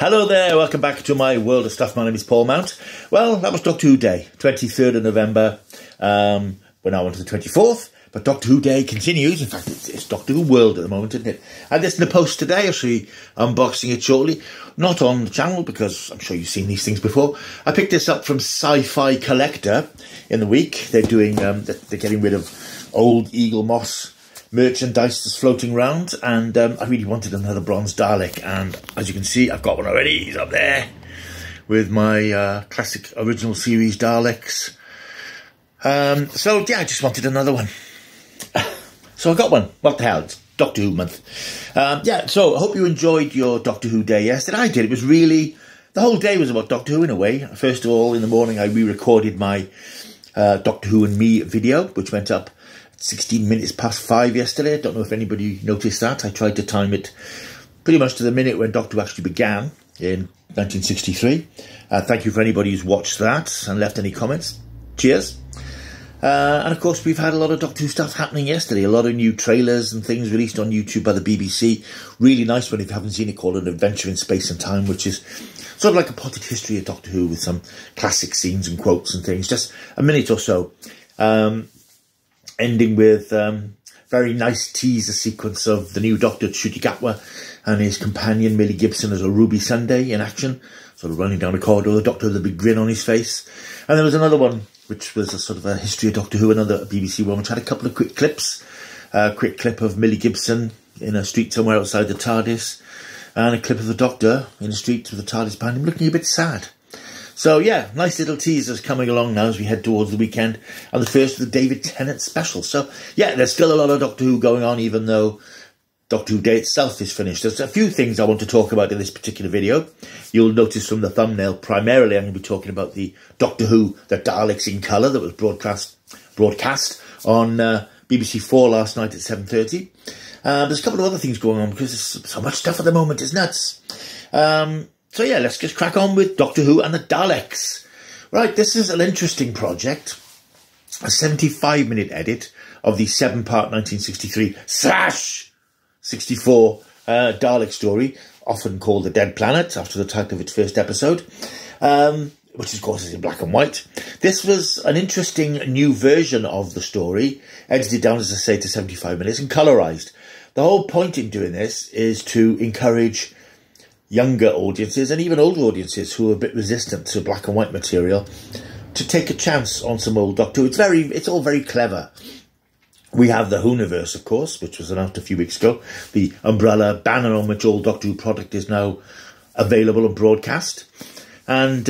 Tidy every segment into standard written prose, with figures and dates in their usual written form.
Hello there, welcome back to my world of stuff. My name is Paul Mount. Well, that was Doctor Who Day, 23rd of November. We're now on to the 24th, but Doctor Who Day continues. In fact, it's Doctor Who World at the moment, isn't it? I had this in the post today. I'll show you unboxing it shortly. Not on the channel, because I'm sure you've seen these things before. I picked this up from Sci-Fi Collector in the week. They're doing, they're getting rid of old Eagle Moss merchandise that's floating around, and I really wanted another bronze Dalek, and as you can see, I've got one already. He's up there with my classic original series Daleks. So yeah, I just wanted another one. So I got one. What the hell, it's Doctor Who month. Yeah, so I hope you enjoyed your Doctor Who day yesterday. I did. It was really, the whole day was about Doctor Who in a way. First of all, in the morning I re-recorded my Doctor Who and Me video, which went up 16 minutes past 5 yesterday. I don't know if anybody noticed that. I tried to time it pretty much to the minute when Doctor Who actually began in 1963. Thank you for anybody who's watched that and left any comments. Cheers. And of course, we've had a lot of Doctor Who stuff happening yesterday. A lot of new trailers and things released on YouTube by the BBC. Really nice one if you haven't seen it, called An Adventure in Space and Time, which is sort of like a potted history of Doctor Who with some classic scenes and quotes and things. Just a minute or so. Ending with very nice teaser sequence of the new Doctor, Ncuti Gatwa, and his companion, Millie Gibson, as a Ruby Sunday in action, sort of running down the corridor, the Doctor with a big grin on his face. And there was another one, which was a sort of a history of Doctor Who, another BBC one, which had a couple of quick clips. A quick clip of Millie Gibson in a street somewhere outside the TARDIS, and a clip of the Doctor in a street with the TARDIS behind him, looking a bit sad. So yeah, nice little teasers coming along now as we head towards the weekend, and the first of the David Tennant special. So yeah, there's still a lot of Doctor Who going on, even though Doctor Who Day itself is finished. There's a few things I want to talk about in this particular video. You'll notice from the thumbnail, primarily I'm going to be talking about the Doctor Who, the Daleks in colour, that was broadcast on BBC 4 last night at 7:30. There's a couple of other things going on, because there's so much stuff at the moment, it's nuts. So yeah, let's just crack on with Doctor Who and the Daleks. Right, this is an interesting project. A 75-minute edit of the 7-part 1963/64 Dalek story, often called The Dead Planet, after the title of its first episode, which of course is in black and white. This was an interesting new version of the story, edited down, as I say, to 75 minutes and colourised. The whole point in doing this is to encourage younger audiences and even older audiences who are a bit resistant to black and white material to take a chance on some old Doctor Who. It's all very clever. We have the Whoniverse, of course, which was announced a few weeks ago, the umbrella banner on which all Doctor Who product is now available and broadcast. And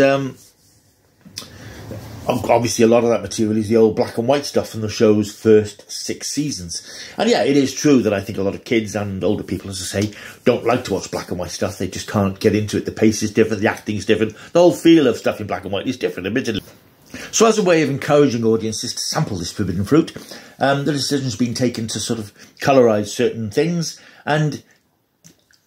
obviously a lot of that material is the old black and white stuff from the show's first 6 seasons. And yeah, it is true that I think a lot of kids and older people, as I say, don't like to watch black and white stuff. They just can't get into it. The pace is different, the acting is different, the whole feel of stuff in black and white is different, admittedly. So as a way of encouraging audiences to sample this forbidden fruit, the decision's been taken to sort of colorise certain things and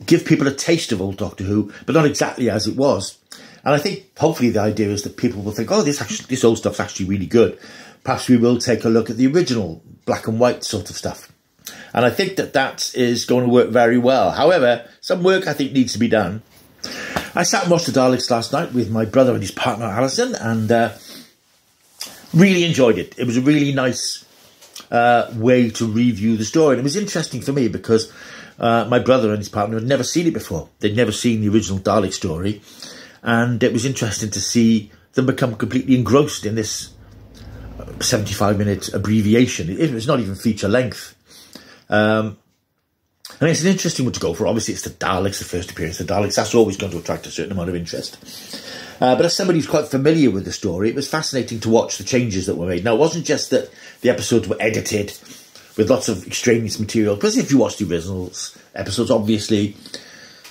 give people a taste of old Doctor Who, but not exactly as it was. And I think, hopefully, the idea is that people will think, oh, this old stuff's actually really good. Perhaps we will take a look at the original black and white sort of stuff. And I think that is going to work very well. However, some work, I think, needs to be done. I sat and watched the Daleks last night with my brother and his partner, Alison, and really enjoyed it. It was a really nice way to review the story. And it was interesting for me because my brother and his partner had never seen it before. They'd never seen the original Dalek story. And it was interesting to see them become completely engrossed in this 75-minute abbreviation. It was not even feature length. And it's an interesting one to go for. Obviously, it's the Daleks, the first appearance of the Daleks. That's always going to attract a certain amount of interest. But as somebody who's quite familiar with the story, it was fascinating to watch the changes that were made. Now, it wasn't just that the episodes were edited with lots of extraneous material. Because if you watch the original episodes, obviously,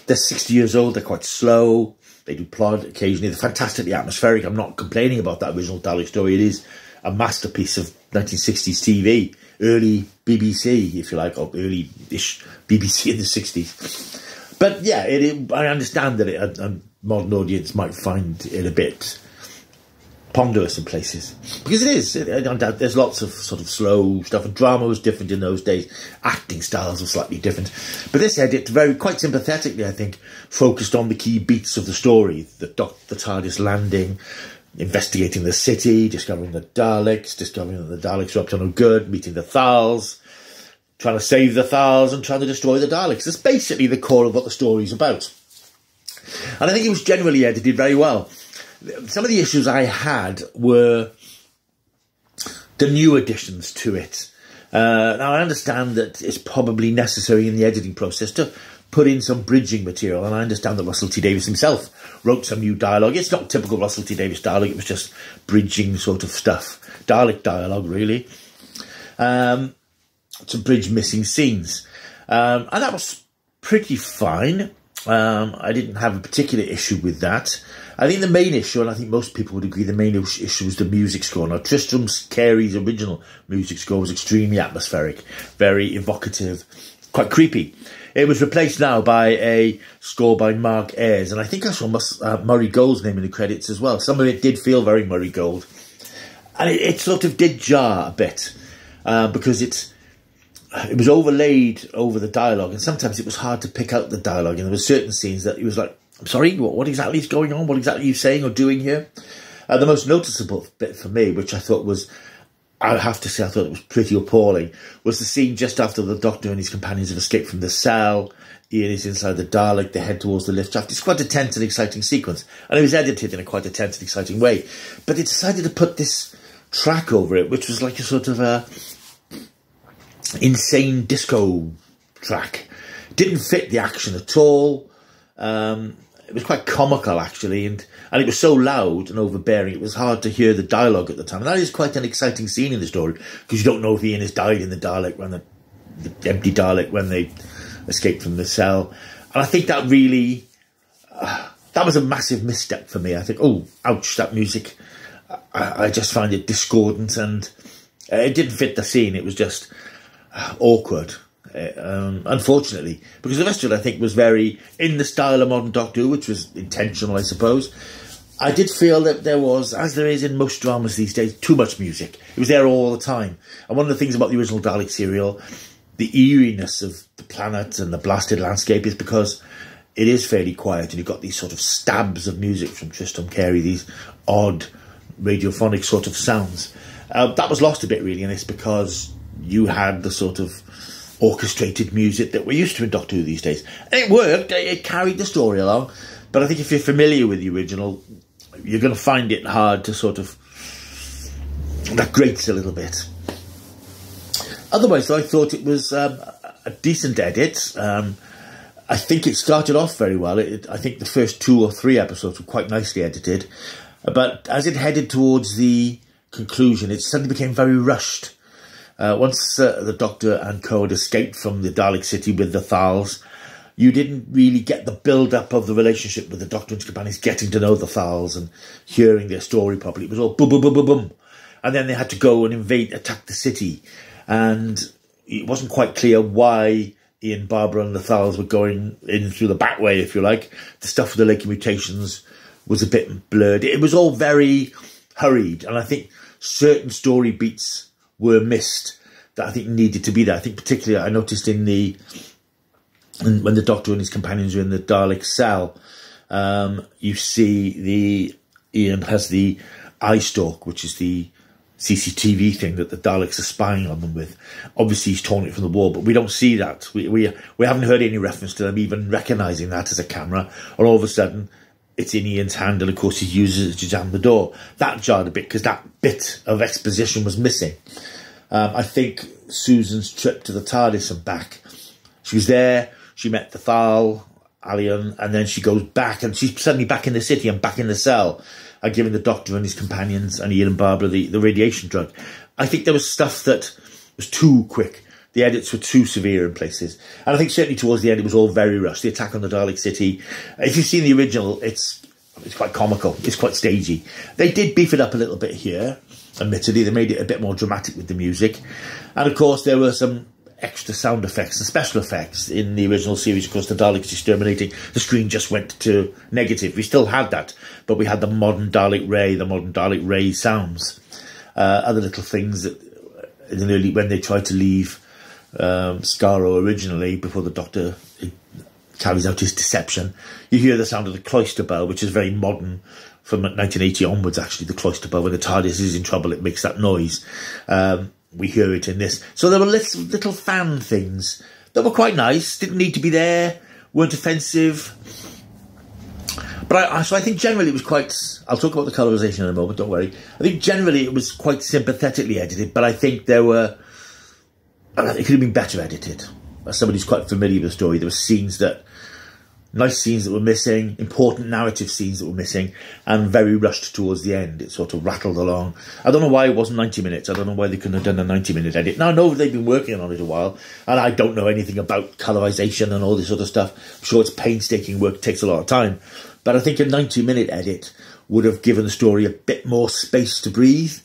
they're 60 years old, they're quite slow. They do plot occasionally. They're fantastically atmospheric. I'm not complaining about that original Dalek story. It is a masterpiece of 1960s TV. Early BBC, if you like, or early-ish BBC in the 60s. But yeah, I understand that a modern audience might find it a bit ponderous in places, because it is. There's lots of sort of slow stuff, and drama was different in those days. Acting styles were slightly different, but this edit quite sympathetically, I think, focused on the key beats of the story: the TARDIS landing, investigating the city, discovering the Daleks, discovering that the Daleks were up to no good, meeting the Thals, trying to save the Thals, and trying to destroy the Daleks. That's basically the core of what the story's about, and I think it was generally edited very well. Some of the issues I had were the new additions to it. Now, I understand that it's probably necessary in the editing process to put in some bridging material, and I understand that Russell T Davies himself wrote some new dialogue. It's not typical Russell T Davies dialogue, it was just bridging sort of stuff. Dalek dialogue, really. To bridge missing scenes. And that was pretty fine. I didn't have a particular issue with that. I think the main issue, and I think most people would agree, the main issue was the music score. Now, Tristram Carey's original music score was extremely atmospheric, very evocative, quite creepy. It was replaced now by a score by Mark Ayres, and I think I saw Murray Gold's name in the credits as well. Some of it did feel very Murray Gold, and it sort of did jar a bit, because it was overlaid over the dialogue, and sometimes it was hard to pick out the dialogue, and there were certain scenes that it was like, I'm sorry, what exactly is going on? What exactly are you saying or doing here? The most noticeable bit for me, which I thought was, I have to say, I thought it was pretty appalling, was the scene just after the Doctor and his companions have escaped from the cell. Ian is inside the Dalek, they head towards the lift shaft. It's quite a tense and exciting sequence, and it was edited in a quite a tense and exciting way. But they decided to put this track over it, which was like a sort of a insane disco track. Didn't fit the action at all. It was quite comical, actually, and it was so loud and overbearing, it was hard to hear the dialogue at the time. And that is quite an exciting scene in the story, because you don't know if Ian has died in the Dalek, when the empty Dalek, when they escaped from the cell. And I think that really, that was a massive misstep for me. I think, oh, ouch, that music. I just find it discordant, and it didn't fit the scene. It was just awkward. Unfortunately, because the rest of it I think was very in the style of modern Doctor Who, which was intentional, I suppose. I did feel that there was, as there is in most dramas these days, too much music. It was there all the time. And one of the things about the original Dalek serial, the eeriness of the planet and the blasted landscape, is because it is fairly quiet, and you've got these sort of stabs of music from Tristram Carey, these odd radiophonic sort of sounds. That was lost a bit really in this, because you had the sort of orchestrated music that we're used to in Doctor Who these days. And it worked, it carried the story along, but I think if you're familiar with the original, you're going to find it hard to sort of, that grates a little bit. Otherwise, though, I thought it was a decent edit. I think it started off very well. I think the first 2 or 3 episodes were quite nicely edited, but as it headed towards the conclusion, it suddenly became very rushed. Once the Doctor and co had escaped from the Dalek city with the Thals, you didn't really get the build-up of the relationship with the Doctor and his companions, getting to know the Thals and hearing their story properly. It was all boom, boom, boom, boom, boom. And then they had to go and attack the city. And it wasn't quite clear why Ian, Barbara and the Thals were going in through the back way, if you like. The stuff with the Laking mutations was a bit blurred. It was all very hurried. And I think certain story beats were missed that I think needed to be there. I think particularly I noticed when the Doctor and his companions are in the Dalek cell, you see Ian has the eye stalk, which is the CCTV thing that the Daleks are spying on them with. Obviously he's torn it from the wall, but we don't see that. We haven't heard any reference to them even recognising that as a camera, or all of a sudden it's in Ian's hand, and of course he uses it to jam the door. That jarred a bit, because that bit of exposition was missing. I think Susan's trip to the TARDIS and back, she was there, she met the Thal, Alien, and then she goes back, and she's suddenly back in the city and back in the cell, and giving the Doctor and his companions, and Ian and Barbara, the radiation drug. I think there was stuff that was too quick. The edits were too severe in places. And I think certainly towards the end, it was all very rushed. The attack on the Dalek city, if you've seen the original, it's quite comical. It's quite stagey. They did beef it up a little bit here, admittedly. They made it a bit more dramatic with the music. And of course, there were some extra sound effects and special effects. In the original series, of course, the Daleks exterminating, the screen just went to negative. We still had that, but we had the modern Dalek Ray sounds. Other little things that when they tried to leave Skaro originally, before the Doctor carries out his deception, you hear the sound of the cloister bell, which is very modern. From 1980 onwards, actually, the cloister bell, when the TARDIS is in trouble, it makes that noise. We hear it in this. So there were little fan things that were quite nice, didn't need to be there, weren't offensive. But so I think generally it was quite... I'll talk about the colorisation in a moment, don't worry. I think generally it was quite sympathetically edited, but I think it could have been better edited. As somebody who's quite familiar with the story, there were nice scenes that were missing, important narrative scenes that were missing, and very rushed towards the end. It sort of rattled along. I don't know why it wasn't 90 minutes. I don't know why they couldn't have done a 90-minute edit. Now, I know they've been working on it a while, and I don't know anything about colorisation and all this sort of stuff. I'm sure it's painstaking work, takes a lot of time. But I think a 90-minute edit would have given the story a bit more space to breathe,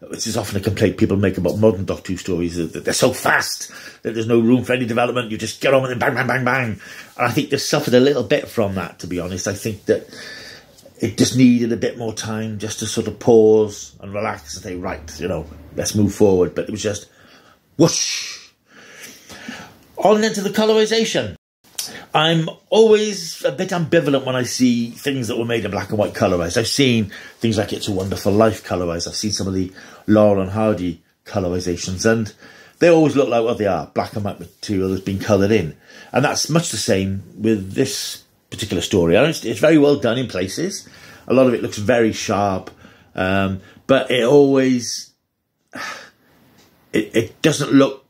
which is often a complaint people make about modern Doctor Who stories, that they're so fast that there's no room for any development. You just get on with it, bang, bang, bang, bang. And I think they suffered a little bit from that, to be honest. I think that it just needed a bit more time just to sort of pause and relax and say, right, let's move forward. But it was just whoosh. On into the colorisation. I'm always a bit ambivalent when I see things that were made in black and white colorised. I've seen things like It's a Wonderful Life colorised. I've seen some of the Laurel and Hardy colorisations, and they always look like what they are, black and white material that's been coloured in. And that's much the same with this particular story. It's very well done in places. A lot of it looks very sharp, but it always... It doesn't look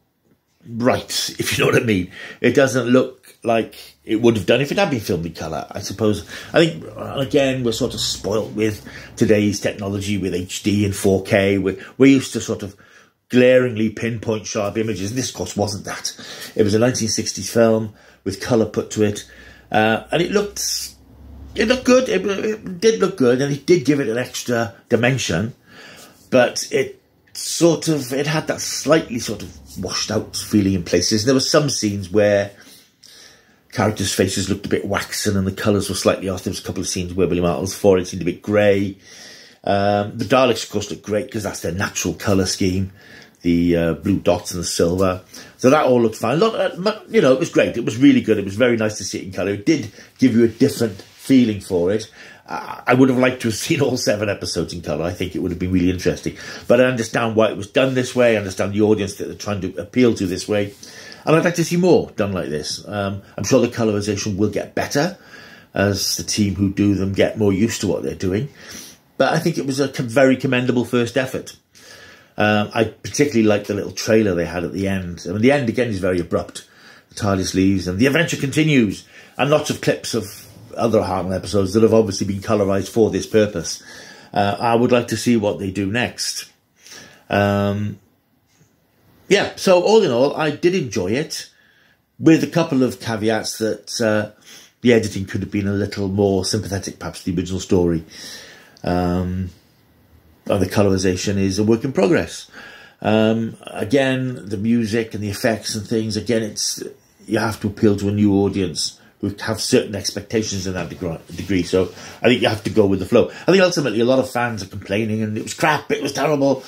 right, if you know what I mean. It doesn't look like it would have done if it had been filmed in colour, I suppose. I think, again, we're sort of spoilt with today's technology, with HD and 4K. We're used to sort of glaringly pinpoint sharp images, and this, of course, wasn't that. It was a 1960s film with colour put to it, and it looked good. It did look good, and it did give it an extra dimension, but it had that slightly sort of washed out feeling in places. And there were some scenes where characters' faces looked a bit waxen and the colours were slightly off. There was a couple of scenes where William Hartnell's forehead seemed a bit grey. The Daleks, of course, look great because that's their natural colour scheme, the blue dots and the silver. So that all looked fine. It was great. It was really good. It was very nice to see it in colour. It did give you a different feeling for it. I would have liked to have seen all 7 episodes in colour. I think it would have been really interesting. But I understand why it was done this way. I understand the audience that they're trying to appeal to this way. And I'd like to see more done like this. I'm sure the colorisation will get better as the team who do them get more used to what they're doing. But I think it was a very commendable first effort. I particularly liked the little trailer they had at the end. I mean, the end, again, is very abrupt. The TARDIS leaves and the adventure continues. And lots of clips of other Hartnell episodes that have obviously been colorised for this purpose. I would like to see what they do next. Yeah, so all in all, I did enjoy it, with a couple of caveats that the editing could have been a little more sympathetic, perhaps, to the original story. And the colorisation is a work in progress. Again, the music and the effects and things, again, you have to appeal to a new audience who have certain expectations in that degree. So I think you have to go with the flow. I think ultimately a lot of fans are complaining, and it was crap, it was terrible.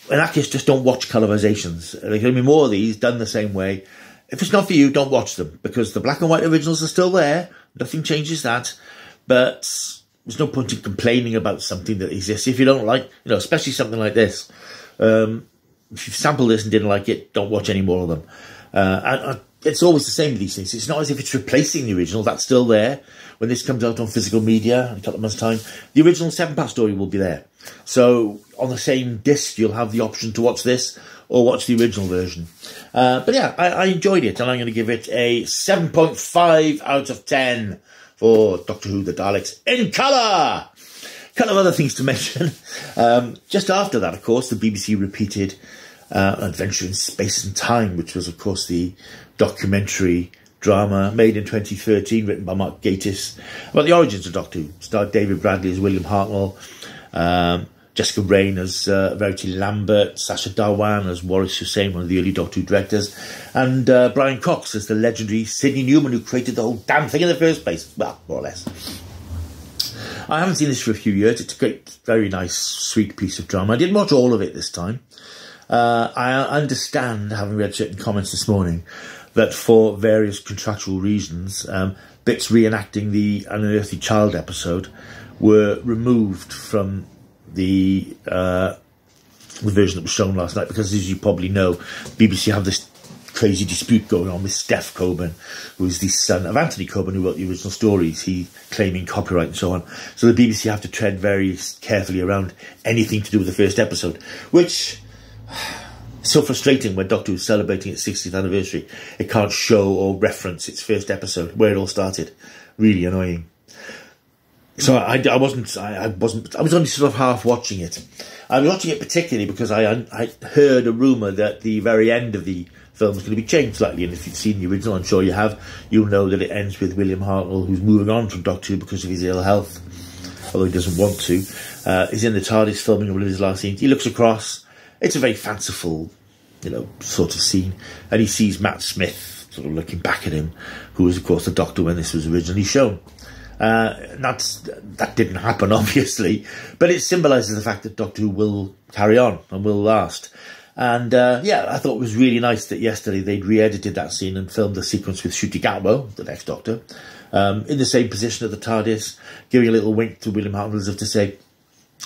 In that case, just don't watch colorisations. There can be more of these done the same way. If it's not for you, don't watch them, because the black and white originals are still there. Nothing changes that. But there's no point in complaining about something that exists. If you don't like, especially something like this, if you've sampled this and didn't like it, don't watch any more of them. And it's always the same with these things. It's not as if it's replacing the original. That's still there. When this comes out on physical media in a couple of months' time, the original 7-part story will be there. So on the same disc, you'll have the option to watch this or watch the original version. But yeah, I enjoyed it, and I'm going to give it a 7.5 out of 10 for Doctor Who, The Daleks in colour. A couple of other things to mention. Just after that, of course, the BBC repeated An Adventure in Space and Time, which was, of course, the documentary drama made in 2013, written by Mark Gatiss, about the origins of Doctor Who. Starred David Bradley as William Hartnell, Jessica Raine as Verity Lambert, Sacha Dhawan as Waris Hussein, one of the early Doctor Who directors, and Brian Cox as the legendary Sidney Newman, who created the whole damn thing in the first place. Well, more or less. I haven't seen this for a few years. It's a great, very nice, sweet piece of drama. I didn't watch all of it this time. I understand, having read certain comments this morning, that for various contractual reasons, bits reenacting the Unearthly Child episode were removed from the version that was shown last night, because, as you probably know, BBC have this crazy dispute going on with Steph Coburn, who is the son of Anthony Coburn, who wrote the original stories, he claiming copyright and so on. So the BBC have to tread very carefully around anything to do with the first episode, which is so frustrating when Doctor Who is celebrating its 60th anniversary. It can't show or reference its first episode, where it all started. Really annoying. So I was only sort of half watching it. I was watching it particularly because I heard a rumour that the very end of the film is going to be changed slightly, and if you've seen the original, I'm sure you have, you'll know that it ends with William Hartnell, who's moving on from Doctor Who because of his ill health, although he doesn't want to. He's in the TARDIS filming one of his last scenes. He looks across. It's a very fanciful, sort of scene, and he sees Matt Smith sort of looking back at him, who was, of course, the Doctor when this was originally shown. That didn't happen, obviously, but it symbolises the fact that Doctor Who will carry on and will last. And I thought it was really nice that yesterday they'd re-edited that scene and filmed the sequence with Ncuti Gatwa, the next Doctor, in the same position at the TARDIS, giving a little wink to William Hartnell as if to say,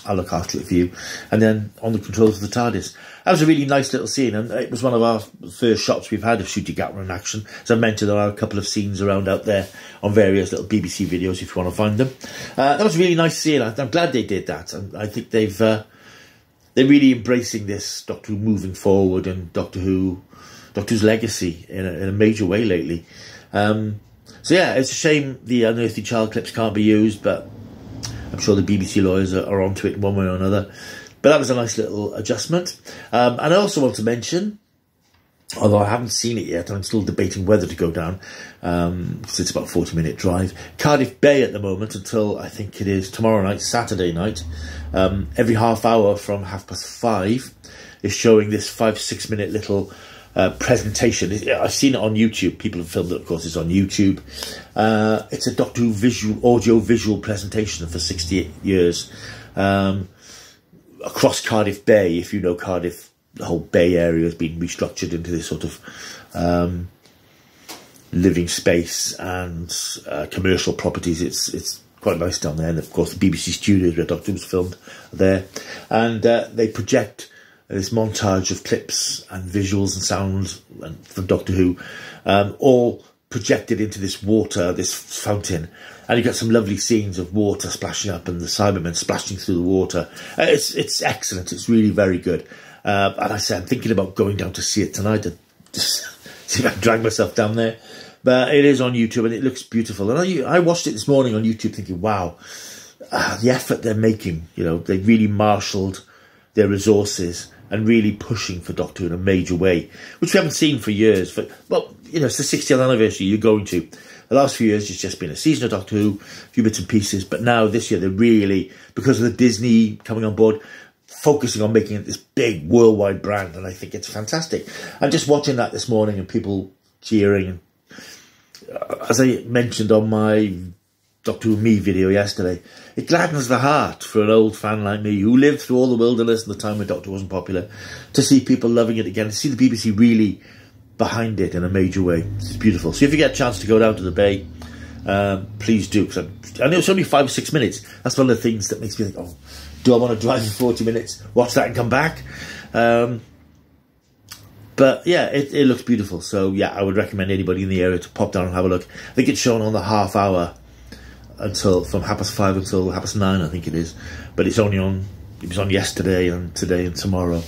I'll look after it for you, and then on the controls of the TARDIS. That was a really nice little scene, and it was one of our first shots we've had of Ncuti Gatwa in action. As I mentioned, there are a couple of scenes around out there on various little BBC videos if you want to find them. That was a really nice scene. I'm glad they did that, and I think they're really embracing this Doctor Who moving forward, and Doctor Who's legacy in a major way lately. So yeah, it's a shame the Unearthly Child clips can't be used, but I'm sure the BBC lawyers are onto it one way or another. But that was a nice little adjustment. And I also want to mention, although I haven't seen it yet, I'm still debating whether to go down, because it's about a 40-minute drive. Cardiff Bay at the moment, until I think it is tomorrow night, Saturday night, every half hour from 5:30 is showing this 5-6 minute little presentation. I've seen it on YouTube. People have filmed it, of course. It's on YouTube. It's a Doctor Who audio-visual presentation for 68 years across Cardiff Bay. If you know Cardiff, the whole Bay area has been restructured into this sort of living space and commercial properties. It's quite nice down there. And, of course, the BBC studios where Doctor Who was filmed are there. And they project this montage of clips and visuals and sounds from Doctor Who, all projected into this water, this fountain. And you get some lovely scenes of water splashing up and the Cybermen splashing through the water. It's excellent. It's really very good. And I say I'm thinking about going down to see it tonight, to just see if I can drag myself down there. But it is on YouTube and it looks beautiful. And I watched it this morning on YouTube thinking, wow, the effort they're making. They really marshalled their resources and really pushing for Doctor Who in a major way, which we haven't seen for years. It's the 60th anniversary you're going to. The last few years, it's just been a season of Doctor Who, a few bits and pieces. But now, this year, they're really, because of the Disney coming on board, focusing on making it this big worldwide brand. And I think it's fantastic. I'm just watching that this morning and people cheering. As I mentioned on my Doctor Who Me video yesterday, it gladdens the heart for an old fan like me who lived through all the wilderness and the time when Doctor wasn't popular, to see people loving it again, to see the BBC really behind it in a major way. It's beautiful. So if you get a chance to go down to the Bay, please do, because I know it's only 5 or 6 minutes. That's one of the things that makes me think, oh, do I want to drive for 40 minutes, watch that and come back? But yeah, it looks beautiful. So yeah, I would recommend anybody in the area to pop down and have a look. I think it's shown on the half hour from 5:30 until 9:30, I think it is. But it was on yesterday and today and tomorrow.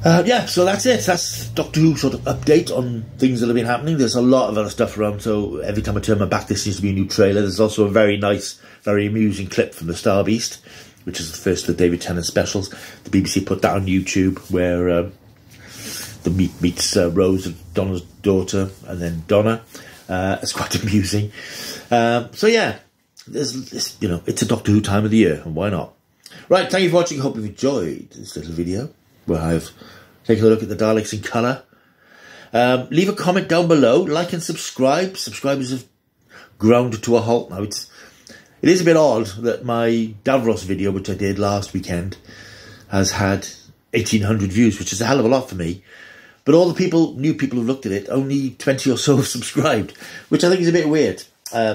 So that's it. That's Doctor Who sort of update on things that have been happening. There's a lot of other stuff around, so every time I turn my back, there seems to be a new trailer. There's also a very nice, very amusing clip from the Star Beast, which is the first of the David Tennant specials. The BBC put that on YouTube, where the meets Rose, Donna's daughter, and then Donna. It's quite amusing. So yeah, there's this, it's a Doctor Who time of the year, and why not? Right, thank you for watching. Hope you've enjoyed this little video where I've taken a look at the Daleks in colour. Leave a comment down below, like and subscribe. Subscribers have ground to a halt now. It is a bit odd that my Davros video, which I did last weekend, has had 1,800 views, which is a hell of a lot for me. But all the new people who've looked at it, only 20 or so have subscribed, which I think is a bit weird.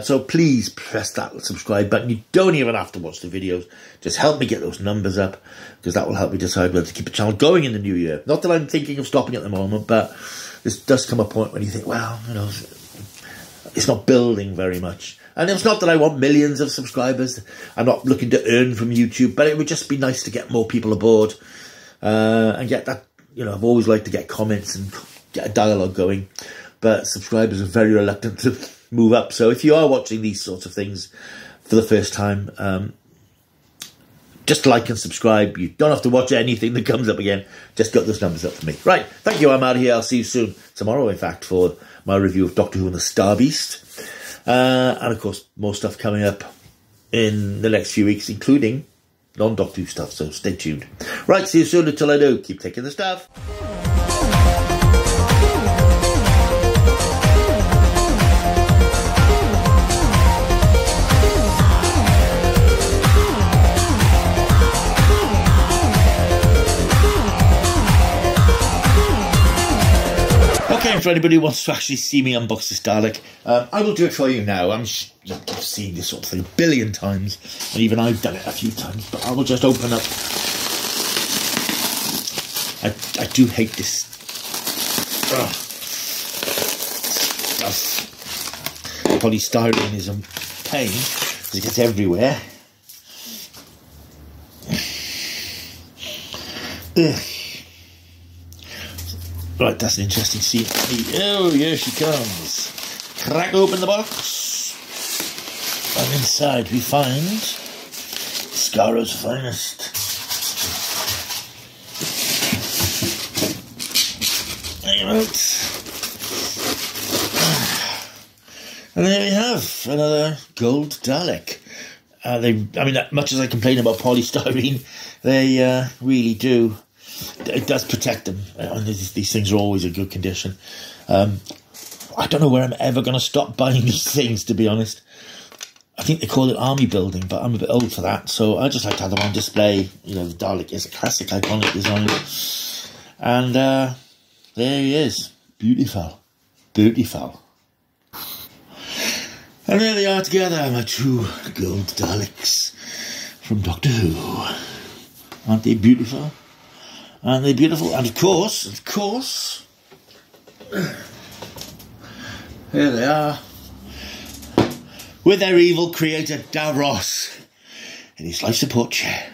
So please press that subscribe button. You don't even have to watch the videos. Just help me get those numbers up, because that will help me decide whether to keep the channel going in the new year. Not that I'm thinking of stopping at the moment, but this does come a point when you think, well, you know, it's not building very much. And it's not that I want millions of subscribers. I'm not looking to earn from YouTube, but it would just be nice to get more people aboard and get that. You know, I've always liked to get comments and get a dialogue going, but subscribers are very reluctant to move up. So if you are watching these sorts of things for the first time, just like and subscribe. You don't have to watch anything that comes up again. Just got those numbers up for me. Right, thank you. I'm out of here. I'll see you soon. Tomorrow, in fact, for my review of Doctor Who and the Star Beast. And, of course, more stuff coming up in the next few weeks, including non-Doctor Who stuff, so stay tuned. Right, see you soon. Until I do, keep taking the stuff. Okay, for anybody who wants to actually see me unbox this Dalek, I will do it for you now. I've seen this sort of thing a billion times, and even I've done it a few times, but I will just open up. I do hate this stuff. Polystyrene is a pain, because it gets everywhere. Ugh. Right, that's an interesting scene. Oh, here she comes. Crack open the box. And inside we find Scaro's finest. Right. And there we have another gold Dalek. I mean, much as I complain about polystyrene, they really do. It does protect them. These things are always in good condition. I don't know where I'm ever going to stop buying these things, to be honest. I think they call it army building, but I'm a bit old for that. So I just like to have them on display. You know, the Dalek is a classic, iconic design. And there he is. Beautiful. Beautiful. And there they are together, my two gold Daleks from Doctor Who. Aren't they beautiful? And they're beautiful, and of course, here they are, with their evil creator Davros in his life support chair.